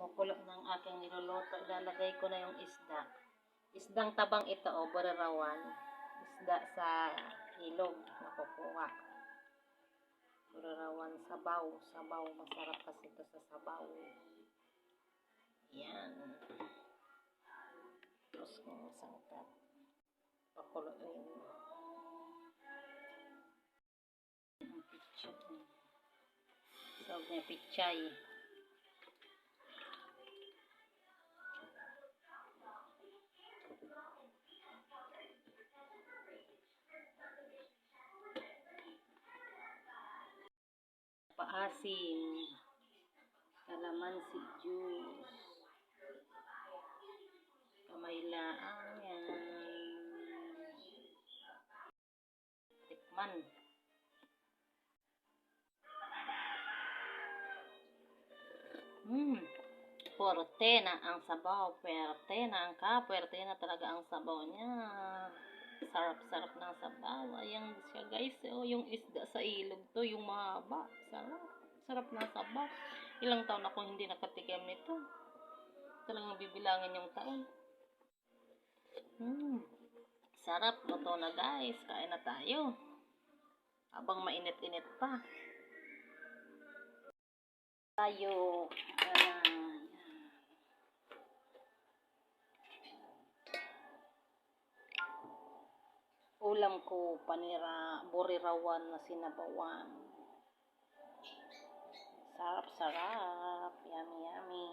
Kumukulo ng aking niluluto. Ilalagay ko na yung isda. Isdang tabang ito, borerawan. Isda sa ilog nakukuha. Borerawan sabaw. Sabaw. Masarap kasi ito sa sabaw. Yan. Tapos kung sangkat. Pakuloyin. Ang pichay. Sawag niya pichay. Paasim, kalamansi juice, kamaylaang yan, tikman. Puwerte na ang sabaw, puwerte na ang puwerte na talaga ang sabaw niya. Sarap-sarap ng sabaw. Ayan siya guys, yung isda sa ilog to, yung mahaba. Sarap. Sarap ng sabaw. Ilang taon akong hindi nakatikim nito. Talagang bibilangin yung taon. Sarap. Luto na guys. Kain na tayo. Habang mainit-init pa. Tayo. Ulam ko, borerawan na sinabawan. Sarap-sarap. Yummy, yummy.